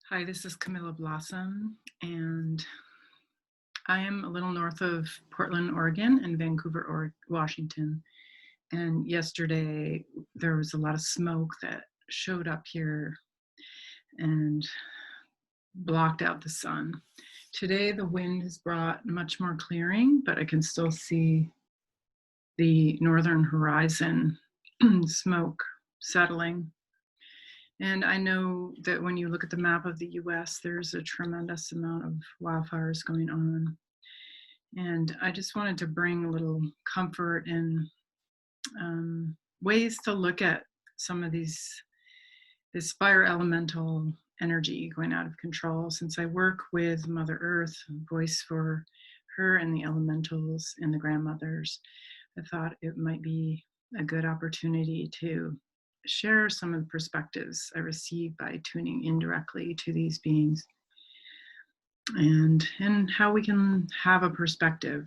Hi, this is Camilla Blossom, and I am a little north of Portland, Oregon, and Vancouver, Washington. And yesterday there was a lot of smoke that showed up here and blocked out the sun. Today the wind has brought much more clearing, but I can still see the northern horizon smoke settling. And I know that when you look at the map of the US, there's a tremendous amount of wildfires going on. And I just wanted to bring a little comfort and ways to look at some of this fire elemental energy going out of control. Since I work with Mother Earth, voice for her and the elementals and the grandmothers, I thought it might be a good opportunity to share some of the perspectives I receive by tuning indirectly to these beings and how we can have a perspective.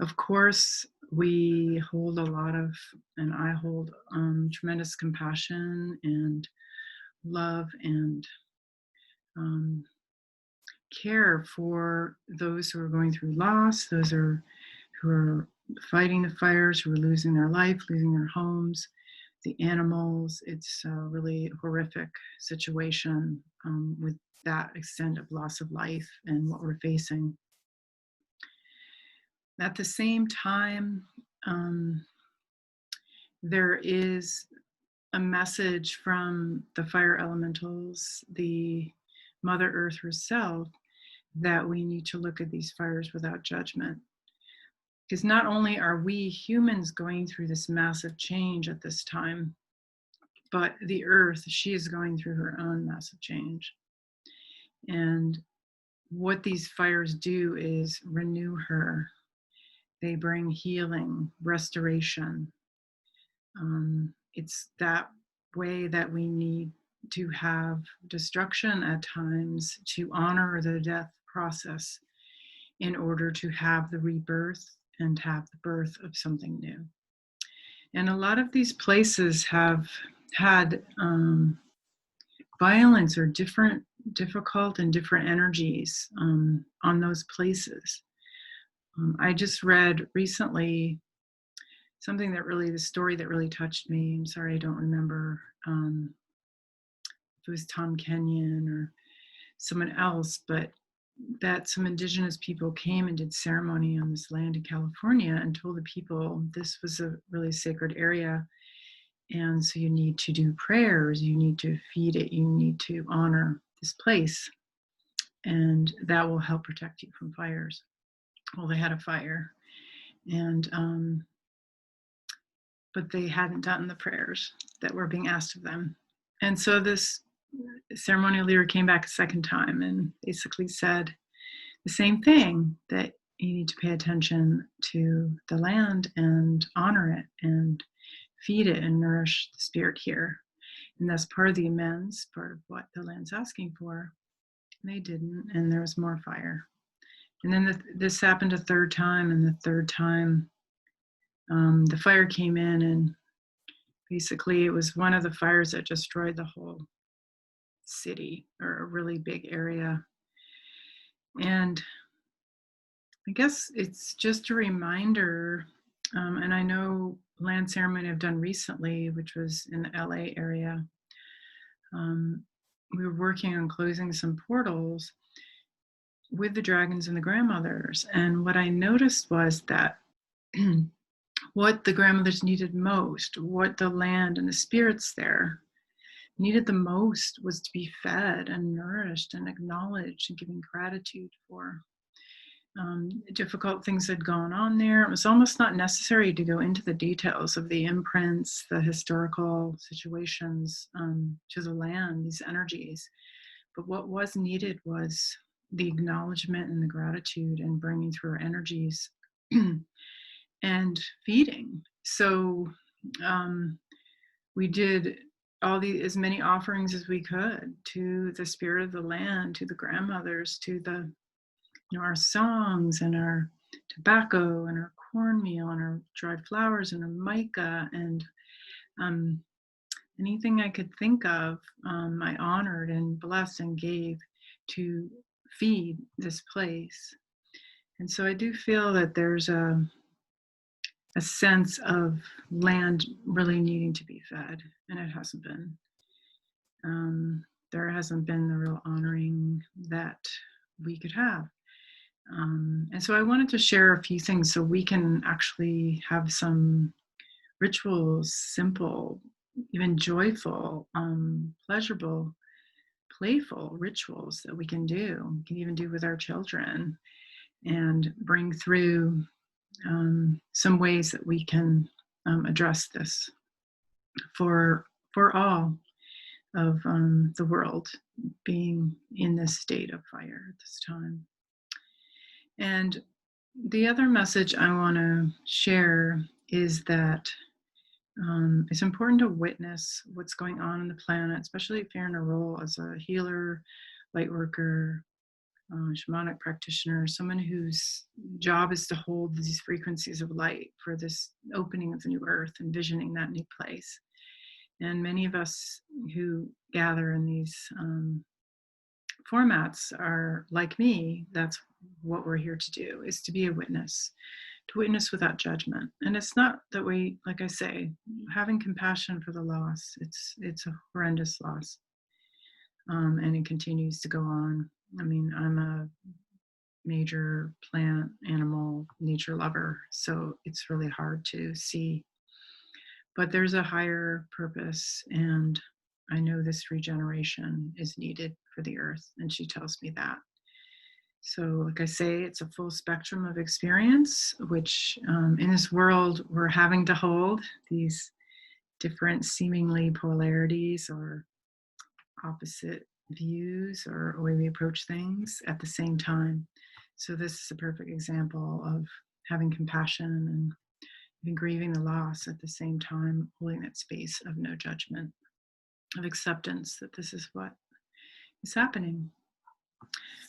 Of course, we hold a lot of, and I hold tremendous compassion and love and um, care for those who are going through loss, who are fighting the fires, who are losing their life, losing their homes, the animals. It's a really horrific situation with that extent of loss of life and what we're facing. At the same time, um, there is a message from the fire elementals, the Mother Earth herself, that we need to look at these fires without judgment. Because not only are we humans going through this massive change at this time, but the Earth, she is going through her own massive change. And what these fires do is renew her. They bring healing, restoration. It's that way that we need to have destruction at times to honor the death process in order to have the rebirth and have the birth of something new. And a lot of these places have had violence or difficult and different energies on those places. I just read recently the story that really touched me. I'm sorry, I don't remember if it was Tom Kenyon or someone else, but that some indigenous people came and did ceremony on this land in California and told the people this was a really sacred area. And so you need to do prayers, you need to feed it, you need to honor this place, and that will help protect you from fires. Well, they had a fire, and but they hadn't done the prayers that were being asked of them. And so this ceremonial leader came back a second time and basically said the same thing, that you need to pay attention to the land and honor it and feed it and nourish the spirit here. And that's part of the amends, part of what the land's asking for. And they didn't, and there was more fire. And then this happened a third time, and the third time the fire came in, and basically it was one of the fires that destroyed the whole city or a really big area. And I guess it's just a reminder, and I know land ceremony I've done recently, which was in the LA area. We were working on closing some portals with the dragons and the grandmothers. And what I noticed was that what the grandmothers needed most, what the land and the spirits there needed the most, was to be fed and nourished and acknowledged and given gratitude for. Difficult things had gone on there. It was almost not necessary to go into the details of the imprints, the historical situations to the land, these energies. But what was needed was the acknowledgement and the gratitude and bringing through our energies and feeding. So we did as many offerings as we could to the spirit of the land, to the grandmothers, to the our songs and our tobacco and our cornmeal and our dried flowers and our mica and anything I could think of, I honored and blessed and gave to feed this place. And so I do feel that there's a sense of land really needing to be fed, and it hasn't been. There hasn't been the real honoring that we could have. And so I wanted to share a few things so we can actually have some rituals, simple, even joyful, pleasurable, playful rituals that we can do. We can even do with our children and bring through some ways that we can address this for all of the world being in this state of fire at this time. And the other message I want to share is that it's important to witness what's going on the planet, especially if you're in a role as a healer, light worker, shamanic practitioner, someone whose job is to hold these frequencies of light for this opening of the new earth, envisioning that new place. And many of us who gather in these formats are like me. That's what we're here to do, is to be a witness, to witness without judgment. And it's not that we, like I say, having compassion for the loss. It's a horrendous loss, and it continues to go on. I mean, I'm a major plant, animal, nature lover, so it's really hard to see. But there's a higher purpose, and I know this regeneration is needed for the earth, and she tells me that. So, like I say, it's a full spectrum of experience, which in this world we're having to hold these different seemingly polarities or opposite views or way we approach things at the same time. So, this is a perfect example of having compassion and even grieving the loss at the same time, holding that space of no judgment, of acceptance that this is what is happening.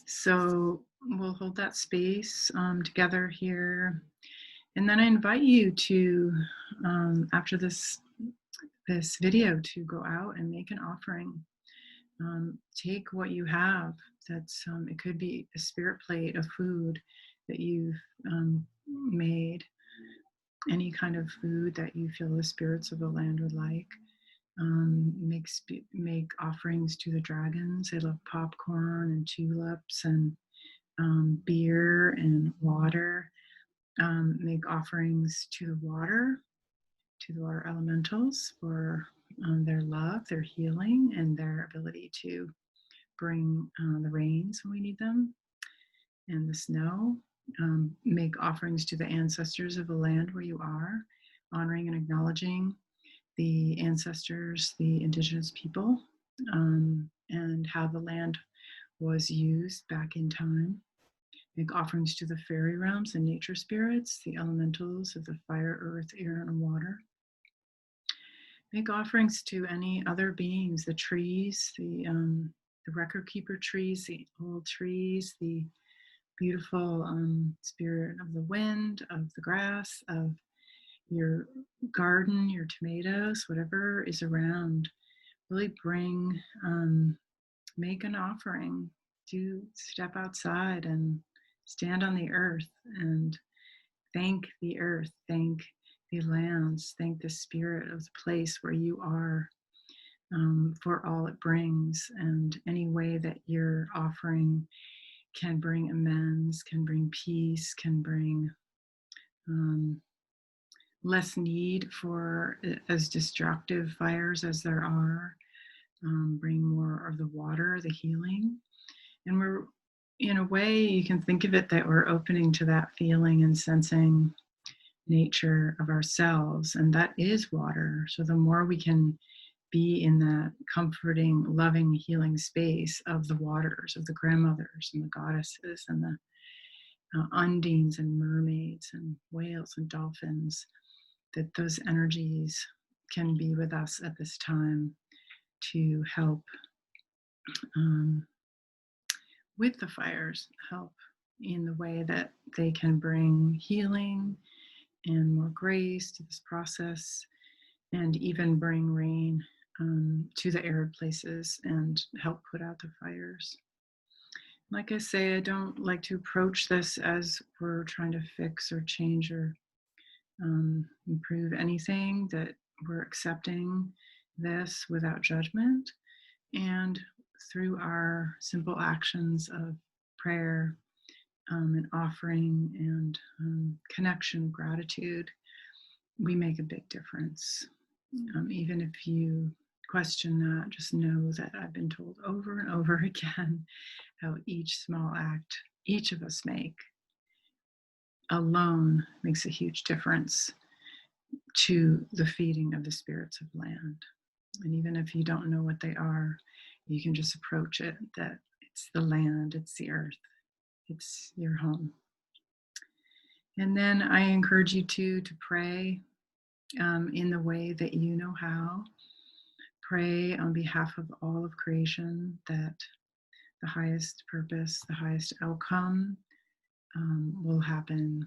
So we'll hold that space together here. And then I invite you to, after this video, to go out and make an offering. Take what you have. That's it could be a spirit plate of food that you've made, any kind of food that you feel the spirits of the land would like. Make offerings to the dragons. They love popcorn and tulips and beer and water. Make offerings to the water elementals for their love, their healing, and their ability to bring the rains when we need them and the snow. Make offerings to the ancestors of the land where you are, honoring and acknowledging the ancestors, the indigenous people, and how the land was used back in time. Make offerings to the fairy realms and nature spirits, the elementals of the fire, earth, air, and water. Make offerings to any other beings, the trees, the record keeper trees, the old trees, the beautiful spirit of the wind, of the grass, of your garden, your tomatoes, whatever is around. Really make an offering. Do step outside and stand on the earth and thank the earth, thank the lands, thank the spirit of the place where you are, for all it brings. And any way that you're offering can bring amends, can bring peace, can bring less need for as destructive fires as there are, bring more of the water, the healing. And we're, in a way, you can think of it that we're opening to that feeling and sensing nature of ourselves, and that is water. So the more we can be in that comforting, loving, healing space of the waters, of the grandmothers and the goddesses and the undines and mermaids and whales and dolphins, that those energies can be with us at this time to help with the fires, help in the way that they can bring healing and more grace to this process, and even bring rain to the arid places and help put out the fires. Like I say, I don't like to approach this as we're trying to fix or change or improve anything, that we're accepting this without judgment. And through our simple actions of prayer and offering and connection, gratitude, we make a big difference. Even if you question that, just know that I've been told over and over again how each small act each of us make alone makes a huge difference to the feeding of the spirits of land. And even if you don't know what they are, you can just approach it that it's the land, it's the earth, it's your home. And then I encourage you to pray in the way that you know how. Pray on behalf of all of creation that the highest purpose, the highest outcome will happen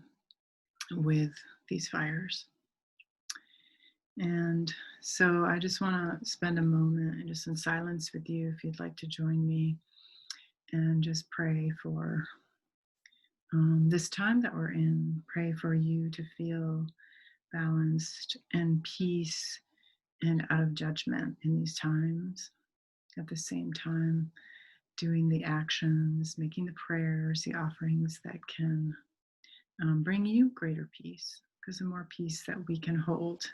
with these fires. And so I just want to spend a moment just in silence with you if you'd like to join me and just pray for this time that we're in. Pray for you to feel balanced and peace and out of judgment in these times. At the same time, doing the actions, making the prayers, the offerings that can bring you greater peace. Because the more peace that we can hold,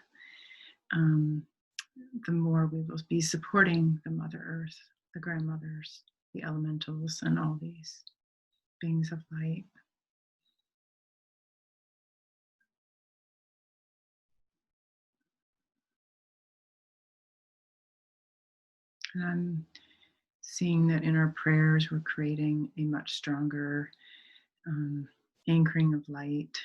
the more we will be supporting the Mother Earth, the grandmothers, the elementals, and all these beings of light. And I'm seeing that in our prayers, we're creating a much stronger anchoring of light,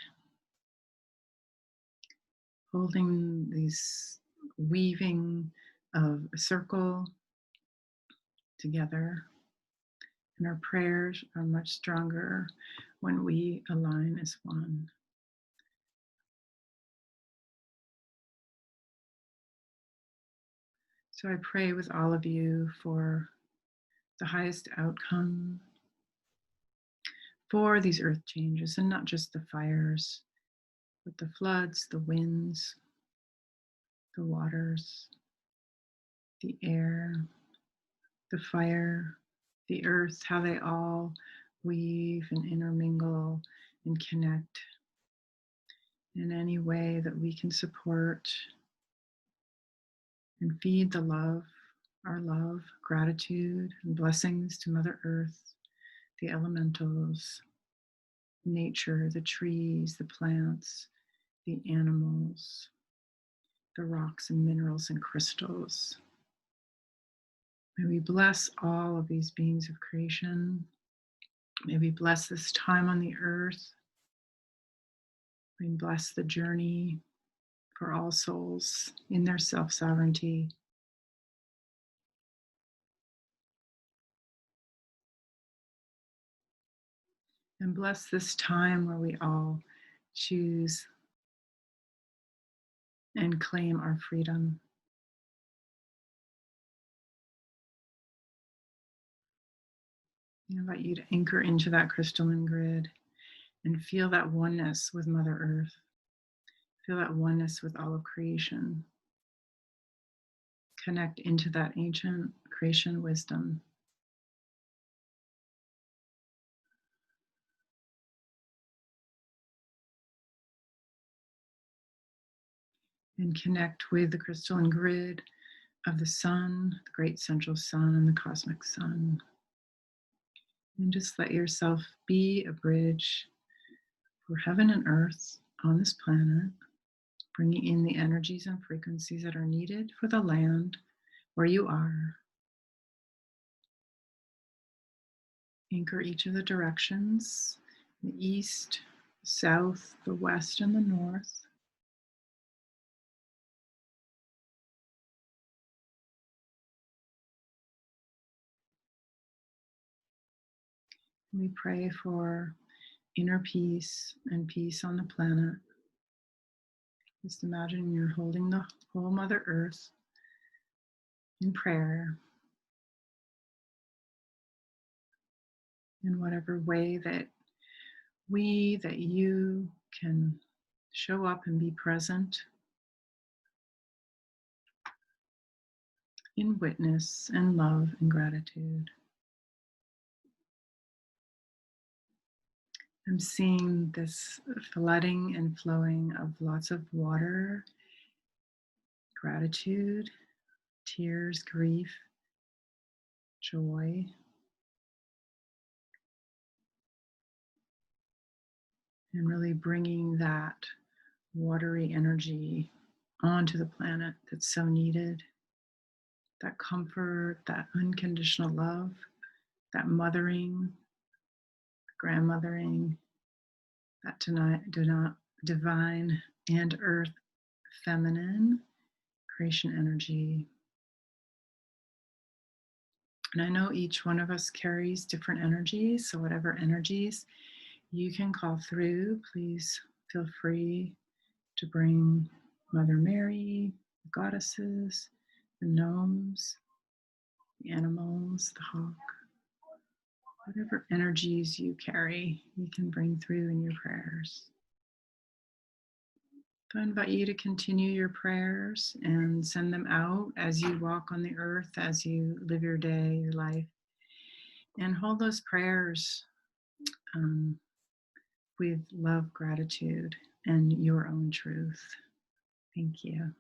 holding these weaving of a circle together. And our prayers are much stronger when we align as one. So I pray with all of you for the highest outcome for these earth changes, and not just the fires, but the floods, the winds, the waters, the air, the fire, the earth, how they all weave and intermingle and connect in any way that we can support and feed the love, our love, gratitude, and blessings to Mother Earth, the elementals, nature, the trees, the plants, the animals, the rocks and minerals and crystals. May we bless all of these beings of creation. May we bless this time on the earth. May we bless the journey for all souls in their self-sovereignty. And bless this time where we all choose and claim our freedom. I invite you to anchor into that crystalline grid and feel that oneness with Mother Earth. Feel that oneness with all of creation. Connect into that ancient creation wisdom. And connect with the crystalline grid of the sun, the great central sun, and the cosmic sun. And just let yourself be a bridge for heaven and earth on this planet, bringing in the energies and frequencies that are needed for the land where you are. Anchor each of the directions, the east, the south, the west, and the north. We pray for inner peace and peace on the planet. Just imagine you're holding the whole Mother Earth in prayer, in whatever way that that you can show up and be present in witness and love and gratitude. I'm seeing this flooding and flowing of lots of water, gratitude, tears, grief, joy, and really bringing that watery energy onto the planet that's so needed. That comfort, that unconditional love, that mothering, grandmothering, that divine and earth feminine creation energy. And I know each one of us carries different energies, so whatever energies you can call through, please feel free to bring Mother Mary, the goddesses, the gnomes, the animals, the hawk, whatever energies you carry, you can bring through in your prayers. So I invite you to continue your prayers and send them out as you walk on the earth, as you live your day, your life, and hold those prayers um, with love, gratitude, and your own truth. Thank you.